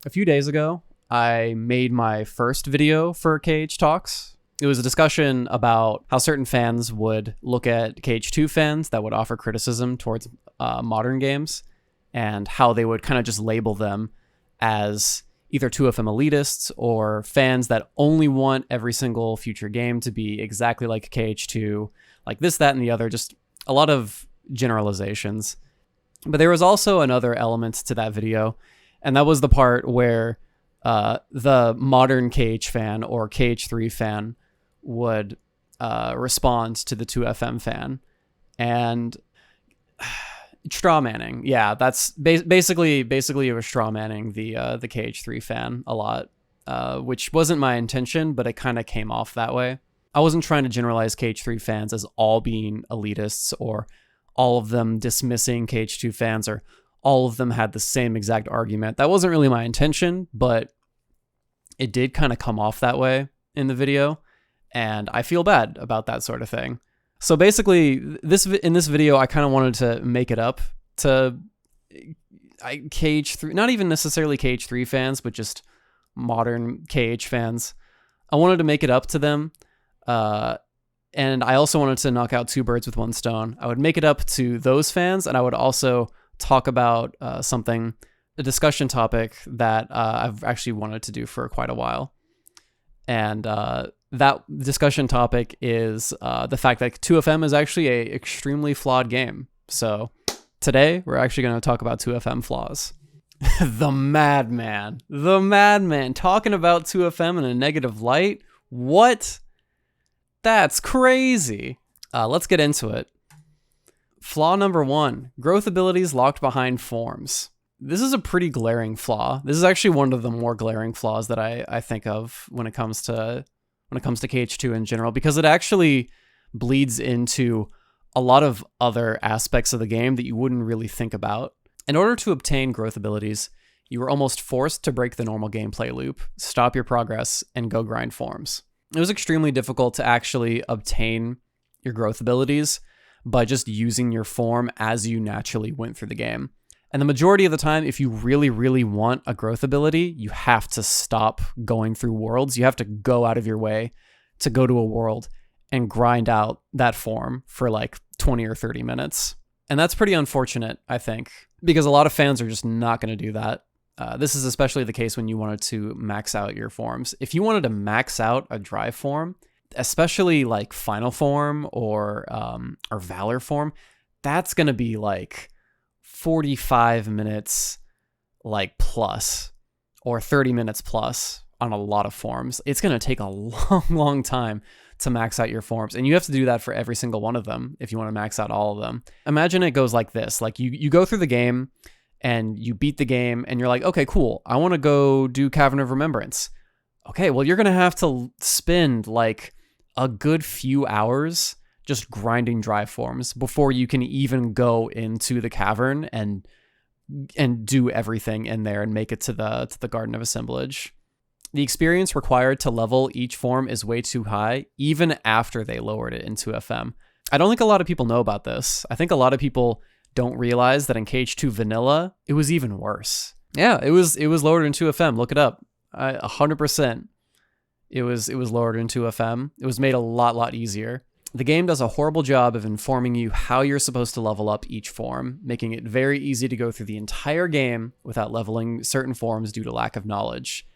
A few days ago, I made my first video for KH Talks. It was a discussion about how certain fans would look at KH2 fans that would offer criticism towards modern games, and how they would kind of just label them as either 2FM elitists or fans that only want every single future game to be exactly like KH2, like this, that, and the other, just a lot of generalizations. But there was also another element to that video, and that was the part where the modern KH fan or KH3 fan would respond to the 2FM fan. And straw manning. Yeah, that's basically it was straw manning the KH3 fan a lot, which wasn't my intention, but it kind of came off that way. I wasn't trying to generalize KH3 fans as all being elitists or all of them dismissing KH2 fans or all of them had the same exact argument. That wasn't really my intention, but it did kind of come off that way in the video, and I feel bad about that sort of thing. So basically, in this video, I kind of wanted to make it up to KH3, not even necessarily KH3 fans, but just modern KH fans. I wanted to make it up to them, and I also wanted to knock out two birds with one stone. I would make it up to those fans, and I would also talk about a discussion topic that I've actually wanted to do for quite a while. And that discussion topic is the fact that 2FM is actually an extremely flawed game. So today, we're actually going to talk about 2FM flaws. The madman talking about 2FM in a negative light. What? That's crazy. Let's get into it. Flaw number 1, growth abilities locked behind forms. This is a pretty glaring flaw. This is actually one of the more glaring flaws that I think of when it comes to KH2 in general, because it actually bleeds into a lot of other aspects of the game that you wouldn't really think about. In order to obtain growth abilities, you were almost forced to break the normal gameplay loop, stop your progress, and go grind forms. It was extremely difficult to actually obtain your growth abilities by just using your form as you naturally went through the game. And the majority of the time, if you really, really want a growth ability, you have to stop going through worlds. You have to go out of your way to go to a world and grind out that form for like 20 or 30 minutes. And that's pretty unfortunate, I think, because a lot of fans are just not going to do that. This is especially the case when you wanted to max out your forms. If you wanted to max out a drive form, especially like final form or valor form, that's going to be like 45 minutes like plus or 30 minutes plus on a lot of forms. It's going to take a long time to max out your forms, and you have to do that for every single one of them if you want to max out all of them. Imagine it goes like this. Like you go through the game and you beat the game and you're like, okay, cool, I want to go do Cavern of Remembrance. Okay, well, you're going to have to spend like a good few hours just grinding drive forms before you can even go into the cavern and do everything in there and make it to the Garden of Assemblage. The experience required to level each form is way too high, even after they lowered it in 2FM. I don't think a lot of people know about this. I think a lot of people don't realize that in KH2 Vanilla, it was even worse. Yeah, it was lowered in 2FM. Look it up. 100%. It was lowered in 2FM. It was made a lot easier. The game does a horrible job of informing you how you're supposed to level up each form, making it very easy to go through the entire game without leveling certain forms due to lack of knowledge.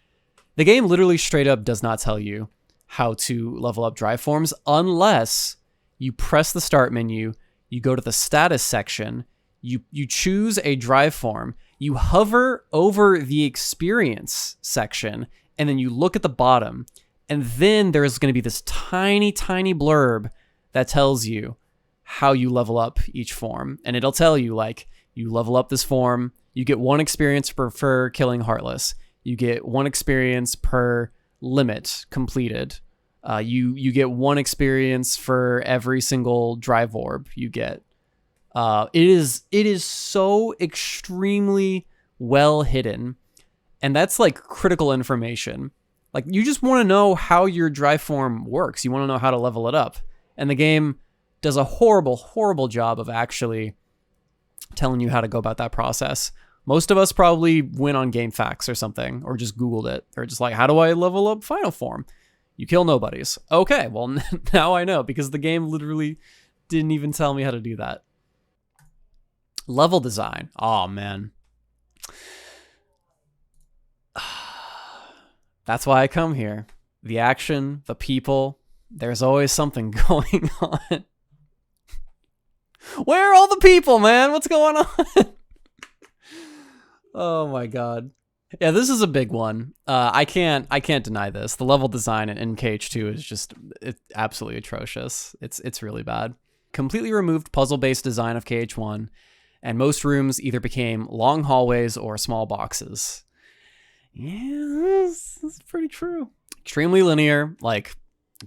The game literally straight up does not tell you how to level up drive forms unless you press the start menu, you go to the status section, you choose a drive form, you hover over the experience section, and then you look at the bottom, and then there's going to be this tiny blurb that tells you how you level up each form. And it'll tell you, like, you level up this form, you get 1 experience for killing Heartless. You get 1 experience per limit completed. You get 1 experience for every single drive orb you get. It is so extremely well hidden. And that's like critical information. Like, you just want to know how your drive form works. You want to know how to level it up. And the game does a horrible job of actually telling you how to go about that process. Most of us probably went on GameFAQs or something, or just Googled it, or just like, how do I level up Final Form? You kill nobodies. Okay, well, now I know, because the game literally didn't even tell me how to do that. Level design. Oh, man. That's why I come here. The action, the people, there's always something going on. Where are all the people, man? What's going on? Oh my god. Yeah, this is a big one. I can't deny this. The level design in KH2 is just absolutely atrocious. It's really bad. Completely removed puzzle-based design of KH1, and most rooms either became long hallways or small boxes. Yeah, that's pretty true. Extremely linear. Like,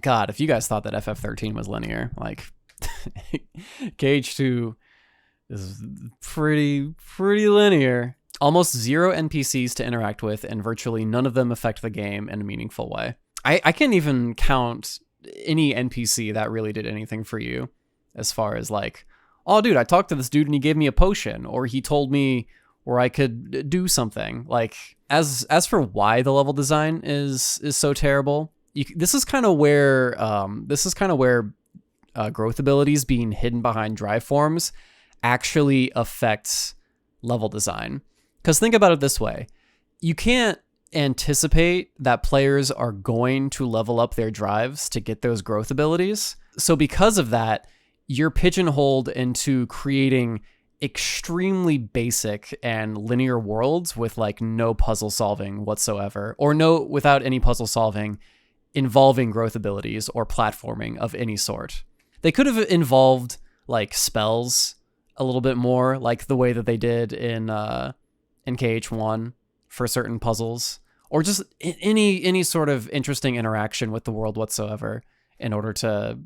God, if you guys thought that FF13 was linear, like, KH2 is pretty linear. Almost zero NPCs to interact with, and virtually none of them affect the game in a meaningful way. I can't even count any NPC that really did anything for you, as far as like, oh dude, I talked to this dude and he gave me a potion, or he told me where I could do something. Like, as for why the level design is so terrible, this is kind of where growth abilities being hidden behind drive forms actually affects level design. Because think about it this way. You can't anticipate that players are going to level up their drives to get those growth abilities. So because of that, you're pigeonholed into creating extremely basic and linear worlds with like no puzzle solving whatsoever, or without any puzzle solving involving growth abilities or platforming of any sort. They could have involved like spells a little bit more, like the way that they did in KH1 for certain puzzles, or just any sort of interesting interaction with the world whatsoever in order to,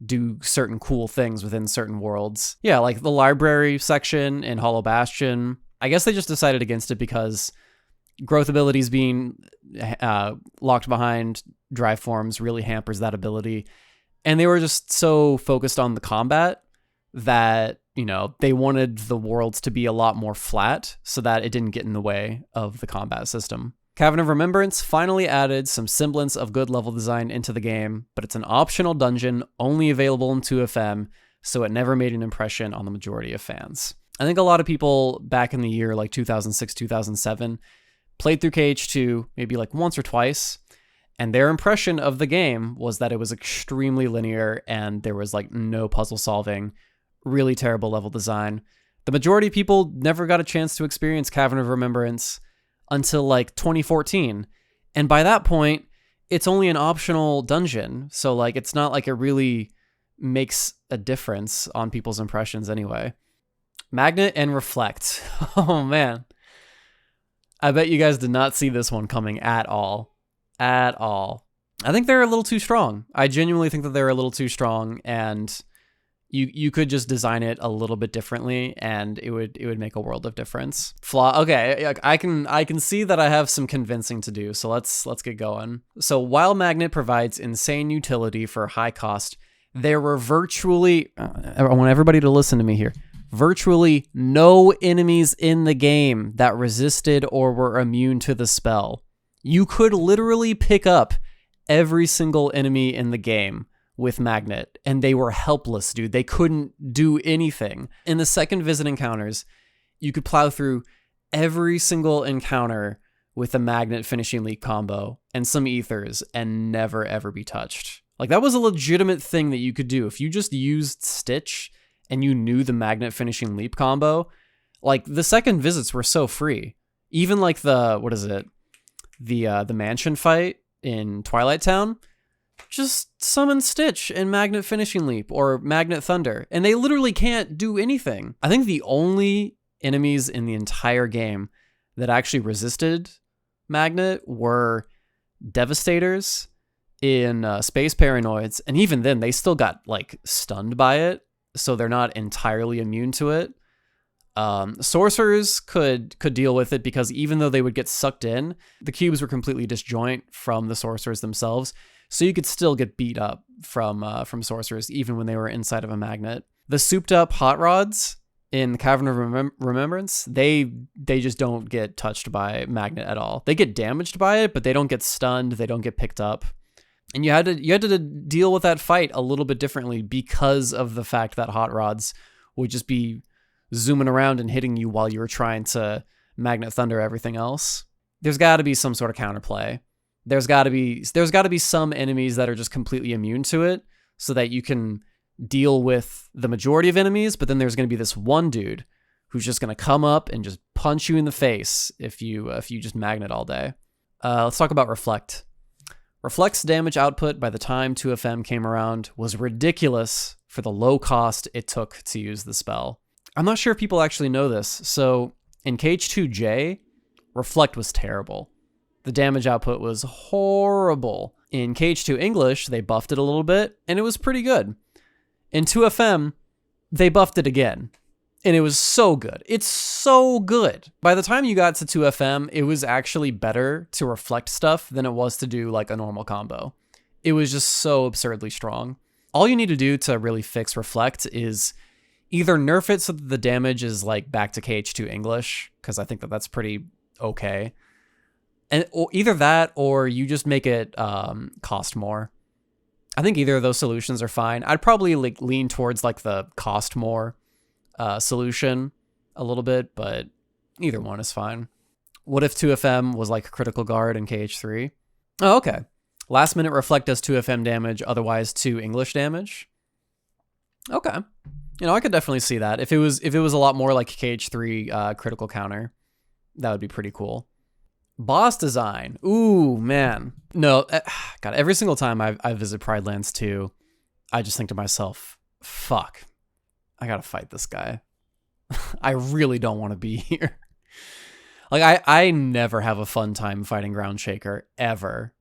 do certain cool things within certain worlds. Yeah, like the library section in Hollow Bastion. I guess they just decided against it because growth abilities being locked behind drive forms really hampers that ability. And they were just so focused on the combat that, they wanted the worlds to be a lot more flat so that it didn't get in the way of the combat system. Cavern of Remembrance finally added some semblance of good level design into the game, but it's an optional dungeon only available in 2FM, so it never made an impression on the majority of fans. I think a lot of people back in the year like 2006, 2007 played through KH2 maybe like once or twice, and their impression of the game was that it was extremely linear and there was like no puzzle solving, really terrible level design. The majority of people never got a chance to experience Cavern of Remembrance until like 2014. And by that point, it's only an optional dungeon. So like, it's not like it really makes a difference on people's impressions anyway. Magnet and Reflect. Oh man. I bet you guys did not see this one coming at all. At all. I think they're a little too strong. I genuinely think that they're a little too strong, and you could just design it a little bit differently and it would make a world of difference. Okay, I can see that I have some convincing to do, so let's get going. So while Magnet provides insane utility for high cost, there were virtually, I want everybody to listen to me here, virtually no enemies in the game that resisted or were immune to the spell. You could literally pick up every single enemy in the game with Magnet, and they were helpless, dude. They couldn't do anything. In the second visit encounters, you could plow through every single encounter with a Magnet finishing leap combo and some ethers and never ever be touched. Like, that was a legitimate thing that you could do. If you just used Stitch and you knew the Magnet finishing leap combo, like, the second visits were so free. Even like the mansion fight in Twilight Town, just summon Stitch and Magnet Finishing Leap or Magnet Thunder, and they literally can't do anything. I think the only enemies in the entire game that actually resisted Magnet were Devastators in Space Paranoids, and even then they still got like stunned by it, so they're not entirely immune to it. Sorcerers could deal with it because even though they would get sucked in, the cubes were completely disjoint from the sorcerers themselves, so you could still get beat up from sorcerers even when they were inside of a magnet. The souped up hot rods in the Cavern of Remembrance, they just don't get touched by magnet at all. They get damaged by it, but they don't get stunned. They don't get picked up. And you had to deal with that fight a little bit differently because of the fact that hot rods would just be zooming around and hitting you while you were trying to magnet thunder everything else. There's got to be some sort of counterplay. There's got to be some enemies that are just completely immune to it, so that you can deal with the majority of enemies, but then there's going to be this one dude who's just going to come up and just punch you in the face if you just magnet all day. Let's talk about Reflect. Reflect's damage output by the time 2FM came around was ridiculous for the low cost it took to use the spell. I'm not sure if people actually know this, so in KH2J, Reflect was terrible. The damage output was horrible. In KH2 English, they buffed it a little bit, and it was pretty good. In 2FM, they buffed it again, and it was so good. It's so good. By the time you got to 2FM, it was actually better to reflect stuff than it was to do like a normal combo. It was just so absurdly strong. All you need to do to really fix Reflect is either nerf it so that the damage is like back to KH2 English, because I think that that's pretty okay. And either that or you just make it cost more. I think either of those solutions are fine. I'd probably like lean towards like the cost more solution a little bit, but either one is fine. What if 2FM was like critical guard in KH3? Oh, okay. Last minute Reflect does 2FM damage, otherwise 2 English damage. Okay. You know, I could definitely see that. If it was a lot more like KH3 critical counter, that would be pretty cool. Boss design. Ooh, man. No, God, every single time I visit Pride Lands 2, I just think to myself, fuck, I gotta fight this guy. I really don't want to be here. Like, I never have a fun time fighting Ground Shaker, ever.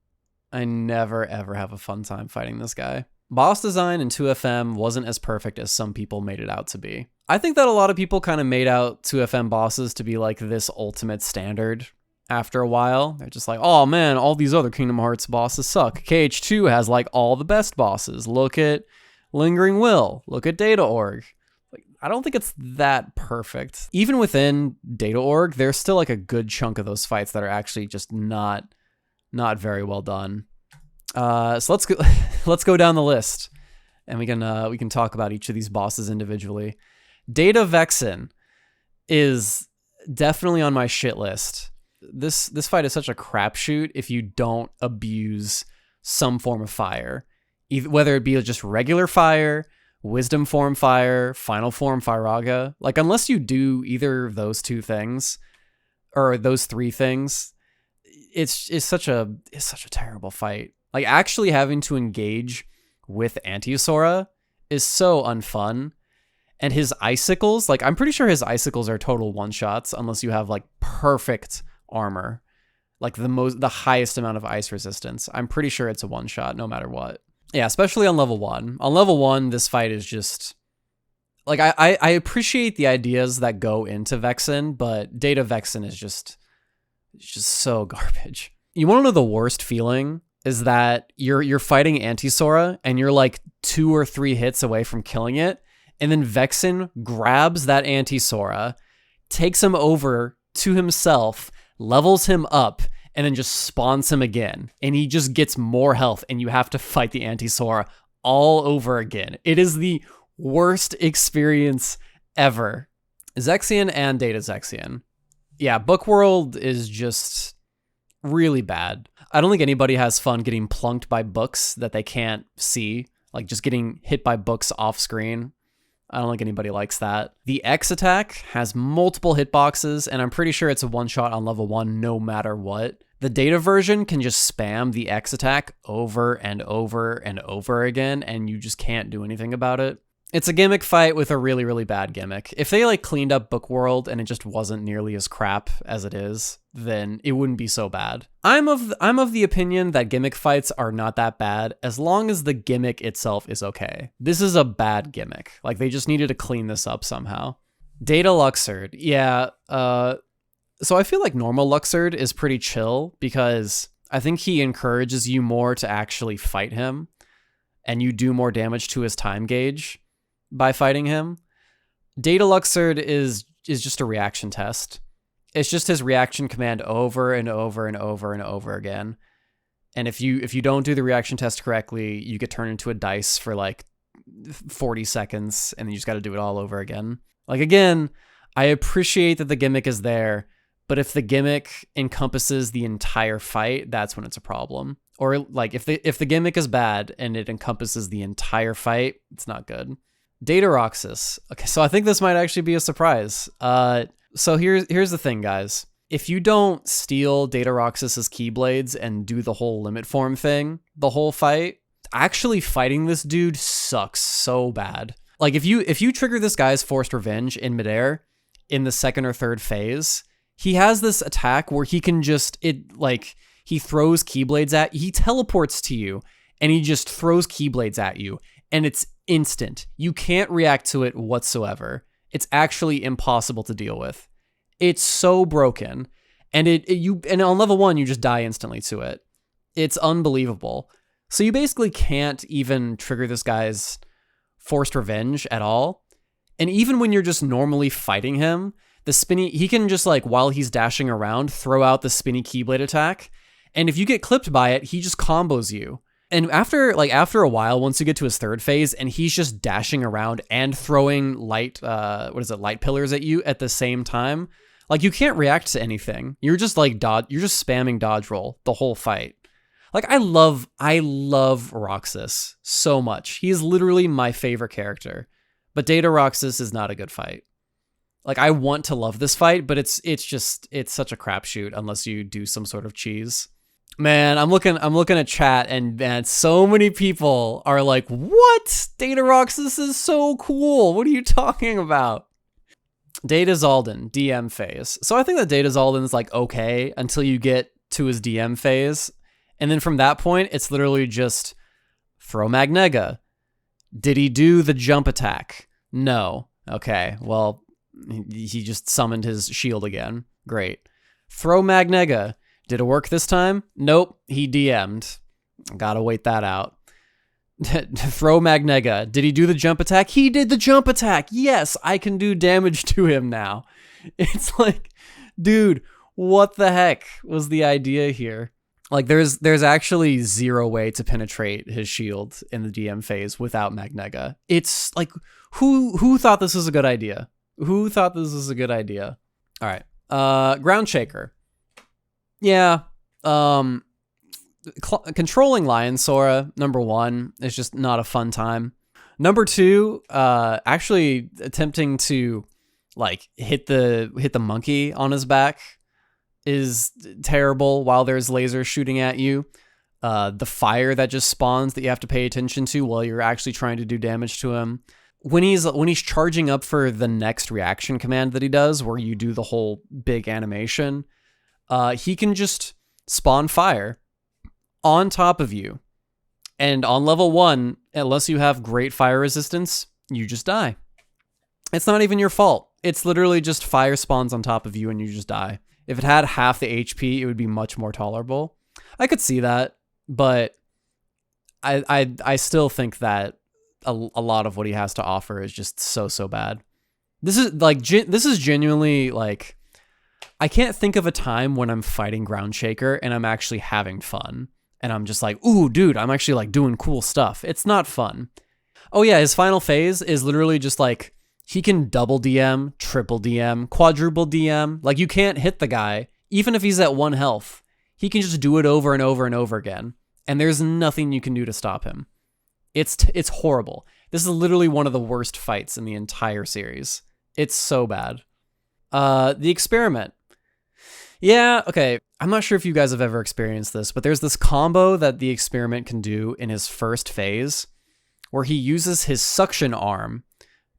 I never, ever have a fun time fighting this guy. Boss design in 2FM wasn't as perfect as some people made it out to be. I think that a lot of people kind of made out 2FM bosses to be like this ultimate standard. After a while, they're just like, oh man, all these other Kingdom Hearts bosses suck. KH2 has like all the best bosses. Look at Lingering Will. Look at Data Org. Like, I don't think it's that perfect. Even within Data Org, there's still like a good chunk of those fights that are actually just not very well done. So let's go down the list, and we can talk about each of these bosses individually. Data Vexen is definitely on my shit list. This fight is such a crapshoot if you don't abuse some form of fire, whether it be just regular fire, wisdom form fire, final form Firaga. Like, unless you do either of those two things or those three things, it's such a terrible fight. Like, actually having to engage with Anti-Sora is so unfun. And his icicles, like, I'm pretty sure his icicles are total one-shots unless you have like perfect armor, like the highest amount of ice resistance. I'm pretty sure it's a one shot no matter what. Yeah, especially on level 1. On level 1, this fight is just like, I appreciate the ideas that go into Vexen, but Data Vexen is just so garbage. You want to know the worst feeling is that you're fighting Anti-Sora and you're like 2 or 3 hits away from killing it, and then Vexen grabs that Anti-Sora, takes him over to himself, levels him up, and then just spawns him again. And he just gets more health, and you have to fight the Anti-Sora all over again. It is the worst experience ever. Zexion and Data Zexion. Yeah, Book World is just really bad. I don't think anybody has fun getting plunked by books that they can't see, like just getting hit by books off screen. I don't think anybody likes that. The X attack has multiple hitboxes, and I'm pretty sure it's a one-shot on level 1 no matter what. The Data version can just spam the X attack over and over and over again, and you just can't do anything about it. It's a gimmick fight with a really, really bad gimmick. If they like cleaned up Book World and it just wasn't nearly as crap as it is, then it wouldn't be so bad. I'm of the opinion that gimmick fights are not that bad as long as the gimmick itself is okay. This is a bad gimmick. Like, they just needed to clean this up somehow. Data Luxord. Yeah, so I feel like normal Luxord is pretty chill because I think he encourages you more to actually fight him, and you do more damage to his time gauge by fighting him. Data Luxord is just a reaction test. It's just his reaction command over and over and over and over again. And if you don't do the reaction test correctly, you get turned into a dice for like 40 seconds, and then you just got to do it all over again. Like, again, I appreciate that the gimmick is there, but if the gimmick encompasses the entire fight, that's when it's a problem. Or like if the gimmick is bad and it encompasses the entire fight, it's not good. Data Roxas. Okay, so I think this might actually be a surprise. So here's the thing, guys. If you don't steal Data Roxas's Keyblades and do the whole limit form thing the whole fight, actually fighting this dude sucks so bad. Like, if you trigger this guy's Forced Revenge in midair in the second or third phase, he has this attack where he can he throws Keyblades at you, he teleports to you, and he just throws Keyblades at you, and it's instant. You can't react to it whatsoever. It's actually impossible to deal with. It's so broken, and and on level 1 you just die instantly to it. It's unbelievable. So you basically can't even trigger this guy's Forced Revenge at all. And even when you're just normally fighting him, he can just, like, while he's dashing around, throw out the spinny Keyblade attack. And if you get clipped by it, he just combos you. And after a while, once you get to his third phase and he's just dashing around and throwing light pillars at you at the same time, like, you can't react to anything. You're just you're just spamming dodge roll the whole fight. Like, I love Roxas so much. He is literally my favorite character. But Data Roxas is not a good fight. Like, I want to love this fight, but it's such a crapshoot unless you do some sort of cheese. Man, I'm looking at chat, and man, so many people are like, "What? Data Roxas is so cool. What are you talking about?" Data Zaldin, DM phase. So I think that Data Zaldin is like okay until you get to his DM phase. And then from that point, it's literally just throw Magnega. Did he do the jump attack? No. Okay, well, he just summoned his shield again. Great. Throw Magnega. Did it work this time? Nope, he DM'd. Gotta wait that out. Throw Magnega. Did he do the jump attack? He did the jump attack. Yes, I can do damage to him now. It's like, dude, what the heck was the idea here? Like, there's actually zero way to penetrate his shield in the DM phase without Magnega. It's like, who thought this was a good idea? Who thought this was a good idea? All right. Ground Shaker. Yeah. Controlling Lion Sora, number 1, is just not a fun time. Number 2, actually attempting to, like, hit the monkey on his back is terrible while there's lasers shooting at you. The fire that just spawns that you have to pay attention to while you're actually trying to do damage to him. When he's charging up for the next reaction command that he does, where you do the whole big animation, he can just spawn fire on top of you. And on level 1, unless you have great fire resistance, you just die. It's not even your fault. It's literally just fire spawns on top of you and you just die. If it had half the HP, it would be much more tolerable. I could see that, but I still think that a lot of what he has to offer is just so bad. This is genuinely, like, I can't think of a time when I'm fighting Ground Shaker and I'm actually having fun. And I'm just like, ooh, dude, I'm actually, like, doing cool stuff. It's not fun. Oh yeah, his final phase is literally just like, he can double DM, triple DM, quadruple DM. Like, you can't hit the guy, even if he's at 1 health. He can just do it over and over and over again. And there's nothing you can do to stop him. It's horrible. This is literally one of the worst fights in the entire series. It's so bad. The Experiment. Yeah, okay. I'm not sure if you guys have ever experienced this, but there's this combo that the Experiment can do in his first phase where he uses his suction arm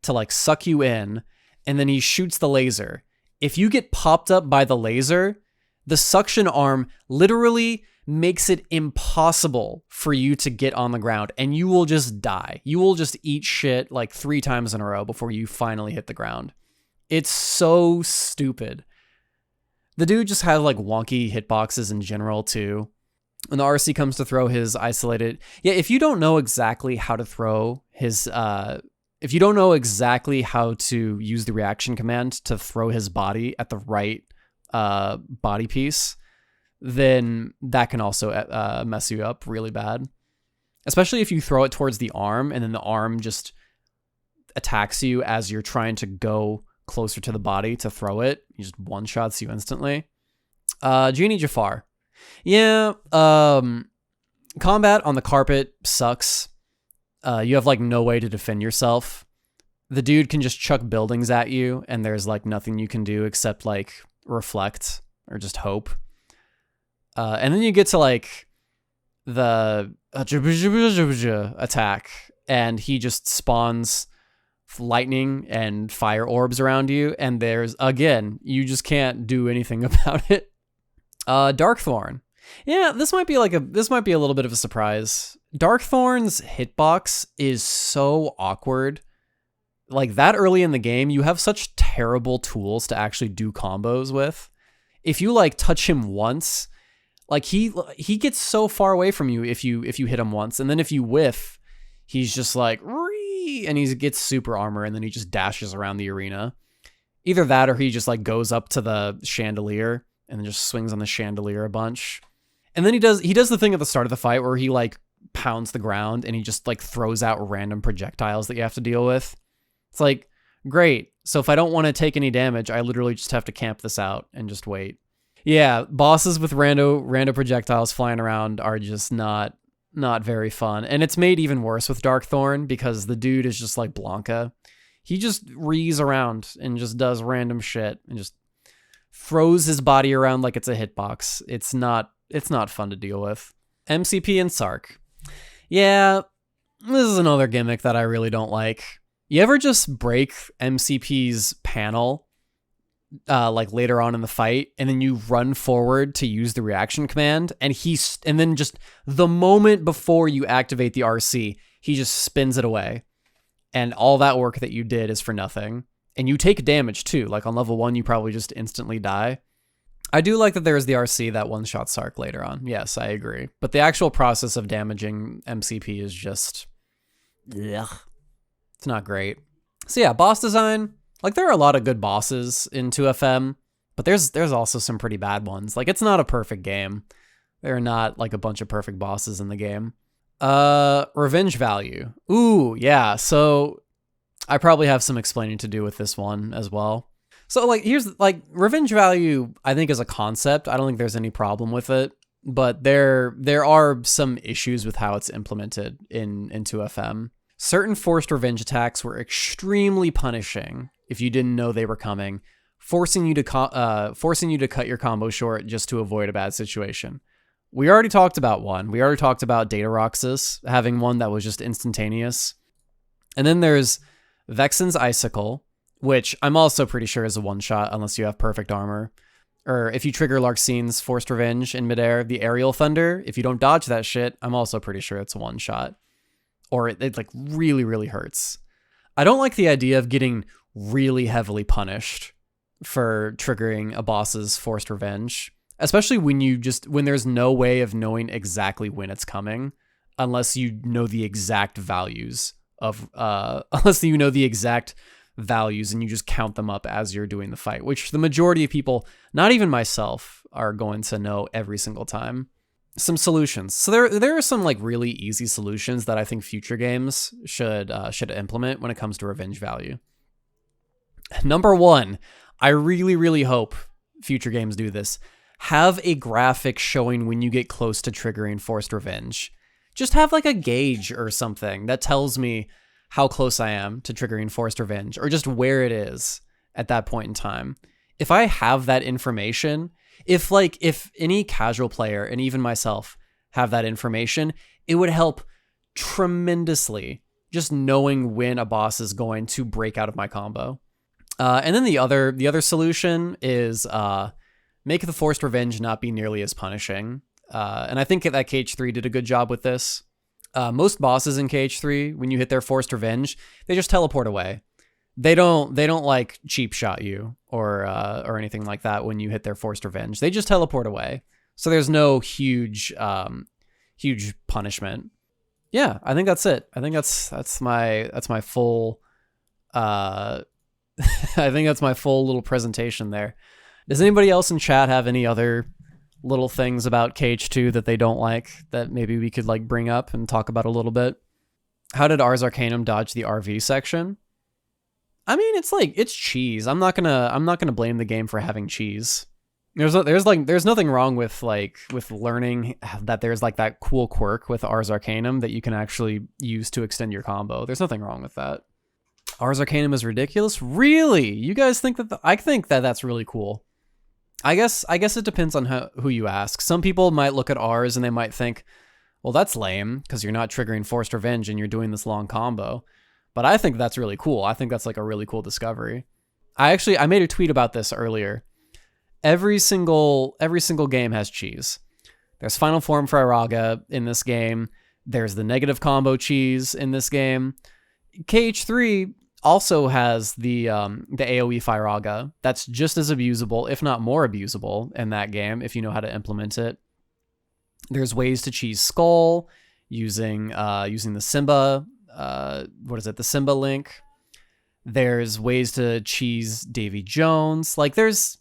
to, like, suck you in, and then he shoots the laser. If you get popped up by the laser, the suction arm literally makes it impossible for you to get on the ground, and you will just die. You will just eat shit like 3 times in a row before you finally hit the ground. It's so stupid. The dude just has, like, wonky hitboxes in general too. When the RC comes to throw his isolated... Yeah, if you don't know exactly how to throw his if you don't know exactly how to use the reaction command to throw his body at the right body piece, then that can also mess you up really bad. Especially if you throw it towards the arm and then the arm just attacks you as you're trying to go closer to the body to throw it. He just one-shots you instantly. Genie Jafar. Yeah, combat on the carpet sucks. You have like no way to defend yourself. The dude can just chuck buildings at you and there's like nothing you can do except like reflect or just hope. And then you get to like the attack and he just spawns lightning and fire orbs around you, and there's, again, you just can't do anything about it. Darkthorn. Yeah, this might be a little bit of a surprise. Darkthorn's hitbox is so awkward. Like, that early in the game, you have such terrible tools to actually do combos with. If you like touch him once, like he gets so far away from you if you hit him once, and then if you whiff, he's just like, and he gets super armor, and then he just dashes around the arena. Either that, or he just like goes up to the chandelier and then just swings on the chandelier a bunch. And then he does the thing at the start of the fight where he like pounds the ground and he just like throws out random projectiles that you have to deal with. It's like, great. So if I don't want to take any damage, I literally just have to camp this out and just wait. Yeah, bosses with rando projectiles flying around are just not very fun. And it's made even worse with Darkthorn because the dude is just like Blanca. He just rees around and just does random shit and just throws his body around like it's a hitbox. It's not fun to deal with. MCP and Sark. Yeah, this is another gimmick that I really don't like. You ever just break MCP's panel like later on in the fight, and then you run forward to use the reaction command, and then just the moment before you activate the RC, he just spins it away, and all that work that you did is for nothing, and you take damage too. Like on level 1, you probably just instantly die. I do like that there's the RC that one-shot Sark later on. Yes, I agree. But the actual process of damaging MCP is just, ugh. It's not great. So yeah, boss design. Like, there are a lot of good bosses in 2FM, but there's also some pretty bad ones. Like, it's not a perfect game. There are not, like, a bunch of perfect bosses in the game. Revenge value. Ooh, yeah. So I probably have some explaining to do with this one as well. So, like, here's, like, revenge value, I think, is a concept. I don't think there's any problem with it, but there are some issues with how it's implemented in 2FM. Certain forced revenge attacks were extremely punishing if you didn't know they were coming, forcing you to cut your combo short just to avoid a bad situation. We already talked about one. We already talked about Data Roxas having one that was just instantaneous. And then there's Vexen's Icicle, which I'm also pretty sure is a one-shot unless you have perfect armor. Or if you trigger Larxine's forced revenge in midair, the Aerial Thunder, if you don't dodge that shit, I'm also pretty sure it's a one-shot. Or it like really, really hurts. I don't like the idea of getting really heavily punished for triggering a boss's forced revenge, especially when there's no way of knowing exactly when it's coming, unless you know the exact values and you just count them up as you're doing the fight, which the majority of people, not even myself, are going to know every single time. Some solutions. So there are some like really easy solutions that I think future games should implement when it comes to revenge value. Number 1, I really, really hope future games do this. Have a graphic showing when you get close to triggering forced revenge. Just have like a gauge or something that tells me how close I am to triggering forced revenge, or just where it is at that point in time. If I have that information, if any casual player, and even myself, have that information, it would help tremendously just knowing when a boss is going to break out of my combo. And then the other solution is make the forced revenge not be nearly as punishing. And I think that KH3 did a good job with this. Most bosses in KH3, when you hit their forced revenge, they just teleport away. They don't like cheap shot you or anything like that when you hit their forced revenge. They just teleport away. So there's no huge punishment. Yeah, I think that's it. I think that's my full Uh, I think that's my full little presentation there. Does anybody else in chat have any other little things about KH2 that they don't like that maybe we could like bring up and talk about a little bit? How did Ars Arcanum dodge the RV section? I mean, it's cheese. I'm not gonna blame the game for having cheese. There's nothing wrong with learning that there's like that cool quirk with Ars Arcanum that you can actually use to extend your combo. There's nothing wrong with that. Ars Arcanum is ridiculous? Really? You guys think that? I think that that's really cool. I guess it depends on who you ask. Some people might look at Ars and they might think, well, that's lame because you're not triggering Forced Revenge and you're doing this long combo. But I think that's really cool. I think that's like a really cool discovery. I made a tweet about this earlier. Every single game has cheese. There's Final Form for Iraga in this game. There's the negative combo cheese in this game. KH3 also has the AoE Firaga. That's just as abusable, if not more abusable, in that game if you know how to implement it. There's ways to cheese Skull using the Simba. The Simba link. There's ways to cheese Davy Jones. Like there's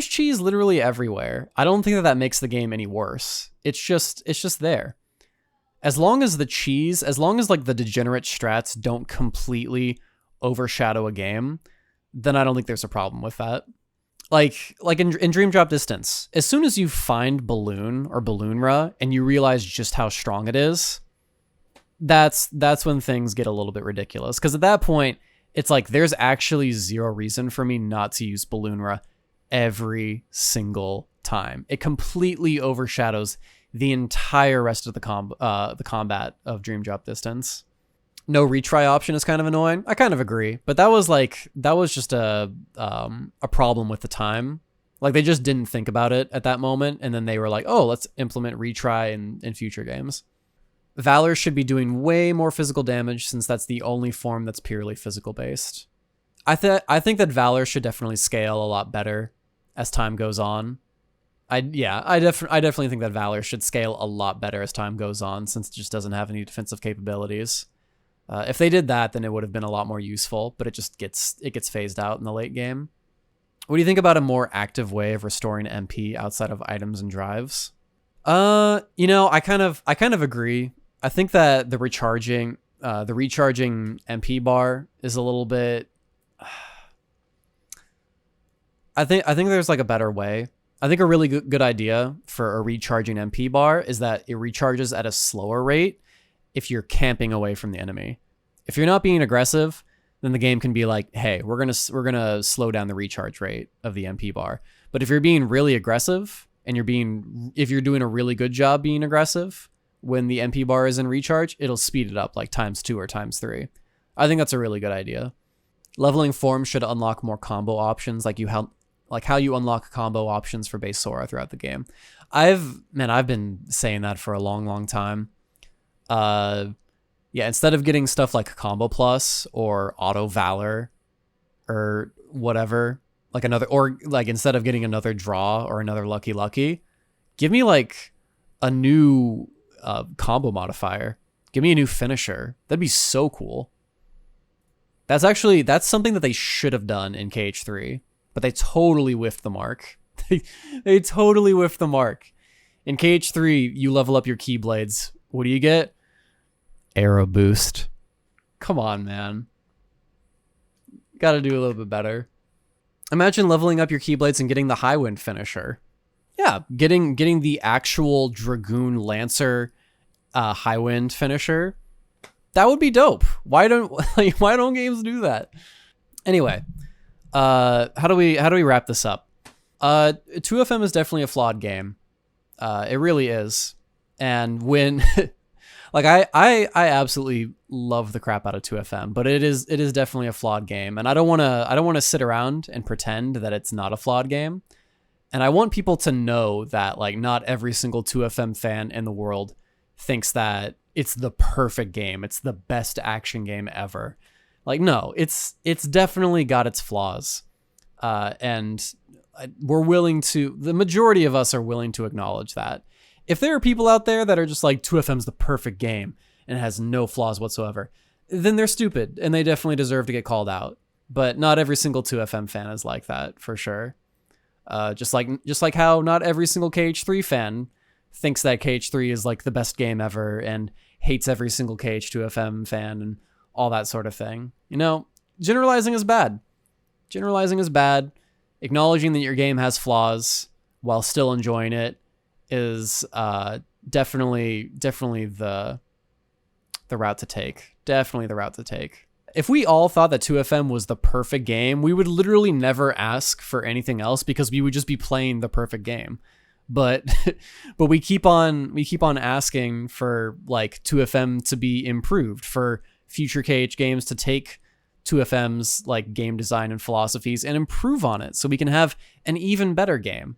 cheese literally everywhere. I don't think that makes the game any worse. It's just there. As long as like the degenerate strats don't completely overshadow a game, then I don't think there's a problem with that. Like in Dream Drop Distance, as soon as you find Balloon or Balloonra and you realize just how strong it is, that's when things get a little bit ridiculous. Because at that point, it's like there's actually zero reason for me not to use Balloonra every single time. It completely overshadows the entire rest of the combat of Dream Drop Distance. No retry option is kind of annoying. I kind of agree, but that was just a problem with the time. Like they just didn't think about it at that moment, and then they were like, "Oh, let's implement retry in future games." Valor should be doing way more physical damage since that's the only form that's purely physical based. I think that Valor should definitely scale a lot better as time goes on. I definitely think that Valor should scale a lot better as time goes on since it just doesn't have any defensive capabilities. If they did that, then it would have been a lot more useful, but it gets phased out in the late game. What do you think about a more active way of restoring MP outside of items and drives? I kind of agree. I think that the recharging MP bar is a little bit. I think there's like a better way. I think a really good idea for a recharging MP bar is that it recharges at a slower rate if you're camping away from the enemy. If you're not being aggressive, then the game can be like, hey, we're gonna slow down the recharge rate of the MP bar. But if you're being really aggressive and if you're doing a really good job being aggressive when the MP bar is in recharge, it'll speed it up like ×2 or ×3. I think that's a really good idea. Leveling form should unlock more combo options, like how you unlock combo options for base Sora throughout the game. I've been saying that for a long time. Instead of getting stuff like Combo Plus or Auto Valor or whatever, instead of getting another draw or another Lucky, give me like a new combo modifier. Give me a new finisher. That'd be so cool. That's something that they should have done in KH3, but they totally whiffed the mark. They totally whiffed the mark. In KH3, you level up your Keyblades. What do you get? Arrow boost. Come on, man. Gotta do a little bit better. Imagine leveling up your Keyblades and getting the High Wind finisher. Yeah, getting the actual Dragoon Lancer High Wind finisher. That would be dope. Why don't games do that? Anyway, how do we wrap this up? 2FM is definitely a flawed game. It really is. And when I absolutely love the crap out of 2FM, but it is definitely a flawed game, and I don't want to sit around and pretend that it's not a flawed game. And I want people to know that like not every single 2FM fan in the world thinks that it's the perfect game. It's the best action game ever. Like, no, it's definitely got its flaws. And the majority of us are willing to acknowledge that. If there are people out there that are just like 2FM's the perfect game and it has no flaws whatsoever, then they're stupid and they definitely deserve to get called out. But not every single 2FM fan is like that, for sure. Just like how not every single KH3 fan thinks that KH3 is like the best game ever and hates every single KH2FM fan and all that sort of thing. You know, generalizing is bad. Generalizing is bad. Acknowledging that your game has flaws while still enjoying it is definitely the route to take. Definitely the route to take. If we all thought that 2FM was the perfect game, we would literally never ask for anything else because we would just be playing the perfect game. But we keep on asking for like 2FM to be improved, for future KH games to take 2FM's like game design and philosophies and improve on it so we can have an even better game.